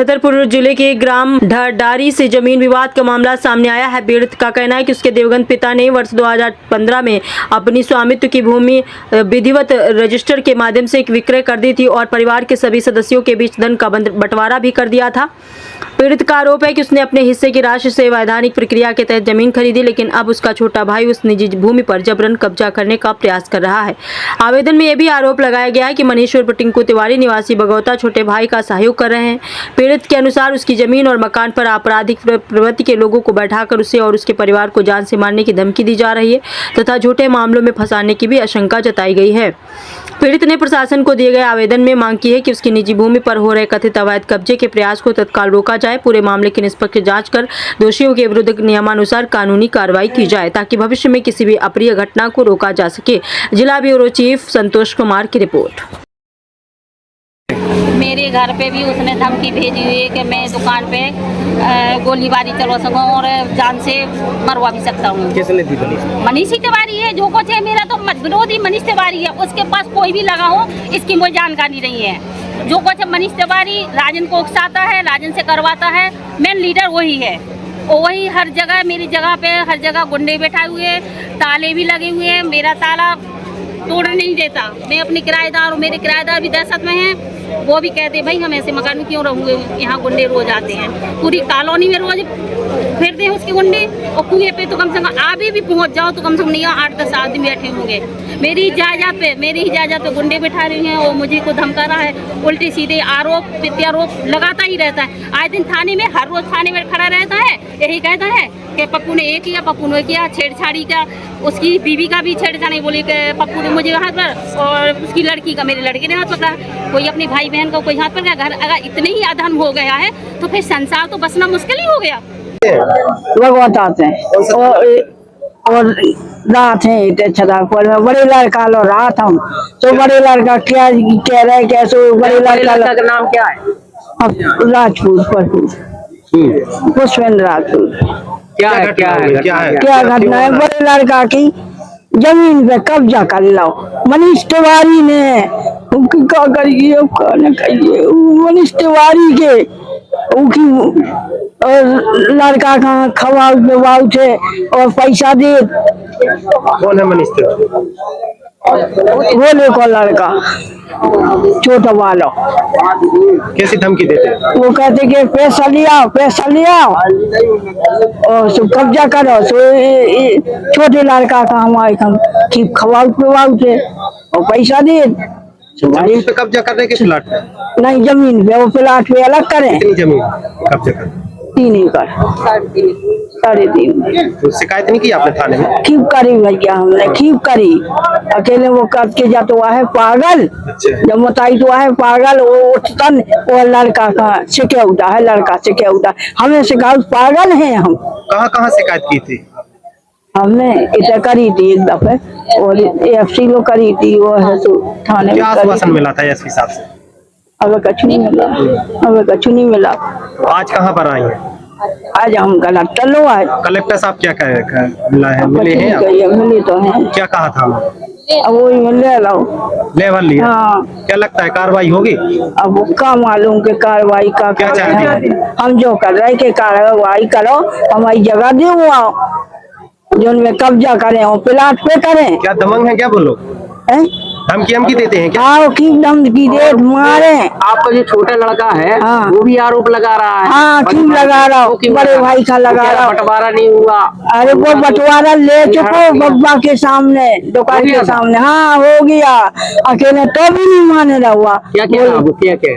छतरपुर जिले के ग्राम ढारी से जमीन विवाद का मामला सामने आया है। पीड़ित का कहना है कि उसके दिवंगत पिता ने वर्ष 2015 में अपनी स्वामित्व की भूमि विधिवत रजिस्टर के माध्यम से विक्रय कर दी थी और परिवार के सभी सदस्यों के बीच धन का बंटवारा भी कर दिया था। पीड़ित का आरोप है कि उसने अपने हिस्से की राशि से वैधानिक प्रक्रिया के तहत जमीन खरीदी, लेकिन अब उसका छोटा भाई उस निजी भूमि पर जबरन कब्जा करने का प्रयास कर रहा है। आवेदन में यह भी आरोप लगाया गया है कि मनीश्वर टिंकू तिवारी निवासी बगौता छोटे भाई का सहयोग कर रहे हैं। पीड़ित के अनुसार उसकी जमीन और मकान पर आपराधिक प्रवृत्ति के लोगों को बैठाकर उसे और उसके परिवार को जान से मारने की धमकी दी जा रही है तथा झूठे मामलों में फंसाने की भी आशंका जताई गई है। पीड़ित ने प्रशासन को दिए गए आवेदन में मांग की है कि उसकी निजी भूमि पर हो रहे कथित अवैध कब्जे के प्रयास को तत्काल रोका जाए, पूरे मामले की निष्पक्ष जांच कर दोषियों के विरुद्ध नियमानुसार कानूनी कार्रवाई की जाए ताकि भविष्य में किसी भी अप्रिय घटना को रोका जा सके। जिला ब्यूरो चीफ संतोष कुमार की रिपोर्ट। मेरे घर पे भी उसने धमकी भेजी हुई है कि मैं दुकान पे गोलीबारी चलवा सकूं और जान से मरवा भी सकता हूँ। किसने दी? मनीष तिवारी है, जो कुछ है मेरा तो विरोधी मनीष तिवारी है। उसके पास कोई भी लगा हो इसकी मुझे जानकारी नहीं है। जो कुछ है मनीष तिवारी राजन को उकसाता है, राजन से करवाता है, मेन लीडर वही है। और वही हर जगह मेरी जगह पे हर जगह गुंडे बैठाए हुए, ताले भी लगे हुए हैं। मेरा ताला तोड़ नहीं देता। मैं अपने किराएदार और मेरे किराएदार भी दहशत में हैं। वो भी कहते भाई हम ऐसे मकान में क्यों रहूँगे, यहाँ गुंडे रोज आते हैं, पूरी कॉलोनी में रोज फिरते हैं उसके गुंडे। और कुएं पे तो कम से कम आगे भी पहुँच जाओ तो कम से कम नहीं 8-10 आदमी बैठे होंगे। मेरी इजाजत पे गुंडे बैठा रहे हैं और मुझे को धमका रहा है। उल्टे सीधे आरोप प्रत्यारोप लगाता ही रहता है। आए दिन थाने में हर रोज थाने में खड़ा रहता है, यही कहता है कि पप्पू ने एक किया, पप्पू ने किया छेड़छाड़ी का। उसकी बीवी का भी छेड़छाड़ी, बोली कि पप्पू ने मुझे हाथ पर और उसकी लड़की का मेरे लड़के ने हाथ पकड़ा। कोई अपने भाई बहन का कोई हाथ पकड़ा। घर अगर इतने ही अधर्म हो गया है तो फिर संसार तो बसना मुश्किल ही हो गया। भगवत आते हैं और रात है छतरपुर में बड़े लड़का लो रात हम तो बड़े लड़का क्या कह रहे कैसे बड़े लड़का का नाम क्या है? राजपूत पुष्पेंद्र राजपूत। क्या घटना है? बड़े लड़का की जमीन पे कब्जा कर लो मनीष तिवारी ने। क्या करिए मनीष तिवारी के और लड़का का खवाऊ पिवाऊ थे और पैसा दे। कौन है मनीष तिवारी? बोले को लड़का छोटा वाला। कैसी धमकी देते? वो कहते कि पैसा लिया और सब कब्जा करो। छोटे लड़का का हमारे खवाऊ पिवाऊ थे और पैसा दे। जमीन पे कब्जा करने के प्लाट पे? नहीं, जमीन पे, वो प्लाट पे अलग करें। कितनी जमीन कब्जा कर? 3 एकड़ 3.5। तो शिकायत नहीं की आपने थाने में? क्यों करी भैया, हमने क्यों करी? अकेले वो करके जाते हुआ है पागल। जब बताई तो है पागल। वो तन वो लड़का का सिके उठा है, लड़का सिके उठा। हमें सिखाऊ पागल हैं हम। कहाँ शिकायत की थी? हमने इसे करी थी एक दफे और एफसी लो करी थी। वो है तो थाने क्या आश्वासन मिला था एसपी साहब से? अब कछु नहीं मिला। आज कहाँ पर आई हैं? आज हम कलेक्टर लो आए। कलेक्टर साहब क्या कहे मिला है? मिले हैं? मिले तो हैं। क्या कहा था? अब वो ले लो लेवल लिया। हाँ। क्या लगता है कार्रवाई होगी? अब वो का मालूम के कार्रवाई का क्या चाहते हैं? हम जो कर रहे कि कार्रवाई करो, हमारी जगह दे आओ जो उनमें कब्जा करें और प्लाट पे करें। क्या दमंग है क्या बोलो? धमकी देते हैं क्या? हाँ, की धमकी दे मारे। आपका जो छोटा लड़का है हाँ। वो भी आरोप लगा रहा है। हाँ, क्यों लगा रहा हो? बड़े भाई का लगा रहा। बंटवारा नहीं हुआ। अरे वो बंटवारा ले चुको बब्बा के सामने, दुकान के सामने। हाँ, हो गया। अकेले तो भी नहीं माने रहा हुआ। क्या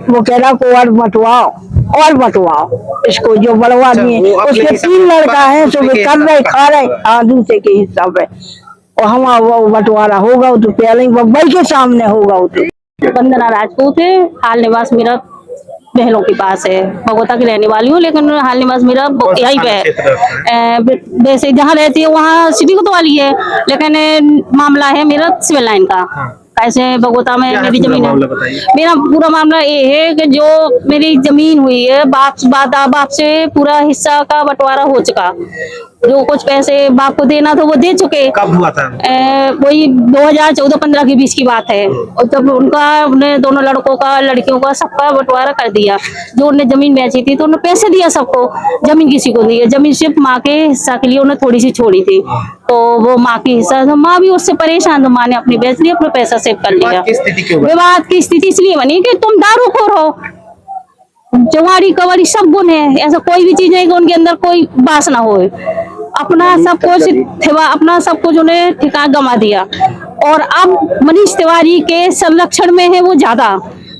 वो कह रहा को और बंटवाओ इसको जो बड़वा दिए। उसके 3 लड़का है, सुबह कर रहे खा रहे दूसरे के हिस्सा पे। और हम वो बंटवारा होगा तो पहले बब्बई के सामने होगा। वंदना राजपूत है, हाल निवास मेरा बहनों के पास है। बगौता की रहने वाली हूँ, लेकिन हाल निवास मेरा यहीं पे है। वैसे जहाँ रहती है वहाँ सिटी कोतवाली है, लेकिन मामला है मेरा सिविल लाइन का। कैसे बगौता में मेरी जमीन है। मेरा पूरा मामला ये है कि जो मेरी जमीन हुई है बाप से पूरा हिस्सा का बंटवारा हो चुका। जो कुछ पैसे बाप को देना था वो दे चुके। कब हुआ था? वही 2014-15 के बीच की बात है। और तब उन्हें दोनों लड़कों का लड़कियों का सबका बंटवारा कर दिया। जो उन्हें जमीन बेची थी तो उन्हें पैसे दिया सबको, जमीन किसी को दी है। जमीन सिर्फ माँ के हिस्सा के लिए उन्हें थोड़ी सी छोड़ी थी, तो वो माँ की हिस्सा, तो माँ भी उससे परेशान, तो माँ ने अपनी बेच लिया, अपना पैसा सेव कर लिया। विवाद की स्थिति क्यों बनी? विवाद की स्थिति इसलिए बनी कि तुम दारूखोर हो, जवाड़ी कवाड़ी सब गुण है, ऐसा कोई भी चीज है कि उनके अंदर कोई बास ना हो। अपना सब कुछ अपना सब कुछ उन्हें ठिकाना गंवा दिया। और अब मनीष तिवारी के संरक्षण में है वो ज्यादा।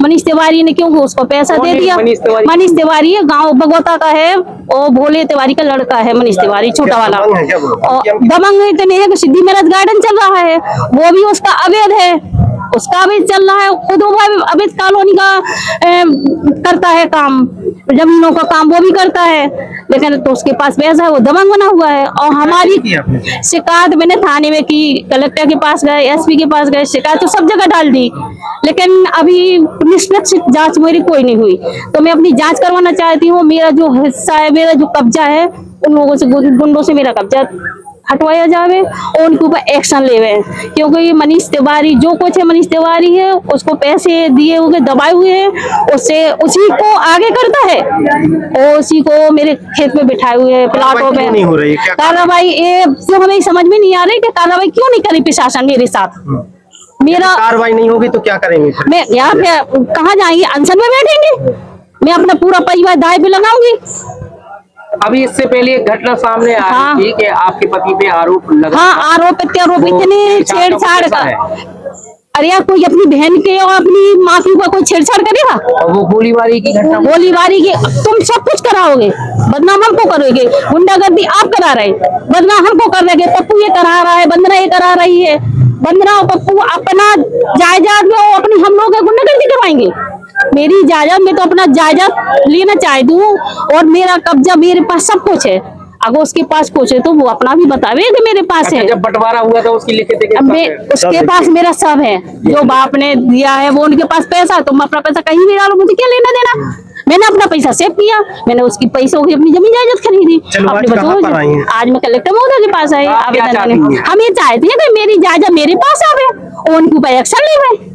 मनीष तिवारी ने क्योंकि उसको पैसा दे दिया। मनीष तिवारी गांव बगोता का है, और भोले तिवारी का लड़का है मनीष तिवारी, छोटा वाला। और दबंग इतने है कि सिद्धि मैरिज गार्डन चल रहा है, वो भी उसका अवैध है, उसका अवैध चल रहा है। खुद वो अवैध कॉलोनी का करता है काम, जमीनों का काम वो भी करता है, लेकिन तो उसके पास पैसा है, वो दबंग बना हुआ है। और हमारी शिकायत मैंने थाने में की, कलेक्टर के पास गए, एसपी के पास गए, शिकायत तो सब जगह डाल दी, लेकिन अभी निष्पक्ष जांच मेरी कोई नहीं हुई। तो मैं अपनी जांच करवाना चाहती हूँ। मेरा जो हिस्सा है, मेरा जो कब्जा है, उन लोगों से, गुंडों से मेरा कब्जा हटवाया जावे और उनके ऊपर एक्शन लेवे, क्योंकि ये मनीष तिवारी जो कुछ है, मनीष तिवारी है, उसको पैसे दिए हुए दबाए हुए हैं, उससे उसी को आगे करता है और उसी को मेरे खेत में बिठाए हुए हैं, प्लाटों में। नहीं हो रही क्या कार्रवाई ये जो हमें समझ में नहीं आ रही कि कार्रवाई क्यों नहीं करी प्रशासन मेरे साथ। मेरा कार्रवाई नहीं होगी तो क्या करेंगे फिर? मैं यहाँ पे कहाँ जाएंगे, अनशन में बैठेंगे, मैं अपना पूरा परिवार दाए पे लगाऊंगी। अभी इससे पहले एक घटना सामने आ हाँ। रही थी कि आपके पति पे आरोप लगा। हाँ, आरोप प्रत्यारोप इतने छेड़छाड़ का। अरे यार, कोई अपनी बहन के और अपनी माँ के ऊपर कोई छेड़छाड़ करेगा? और वो गोलीबारी की घटना, गोलीबारी की तुम सब कुछ कराओगे, बदनाम हमको करोगे। गुंडागर्दी आप करा रहे, बदनाम हमको कर रहे। पप्पू ये करा रहा है, बंदना ये करा रही है। बंदना और पप्पू अपना जायदाद में अपनी हम लोग गुंडागर्दी करवाएंगे। मेरी जायदाद में तो अपना जायदाद लेना चाहती हूँ, और मेरा कब्जा मेरे पास सब कुछ है। अगर उसके पास कुछ है तो वो अपना भी बतावे कि मेरे पास है। जब बंटवारा हुआ था उसकी लिखित उसके पास मेरा सब है, जो बाप ने दिया है वो उनके पास पैसा, तुम अपना पैसा कहीं भी डालो, मुझे क्या लेना देना। मैंने अपना पैसा सेव किया, मैंने उसकी पैसों की अपनी जमीन जायदाद खरीदी। आज मैं कलेक्टर महोदय के पास आई आवेदन करने। हम ये चाहते हैं कि मेरी जायदाद मेरे पास आवे और उनके ऊपर एक्शन ले।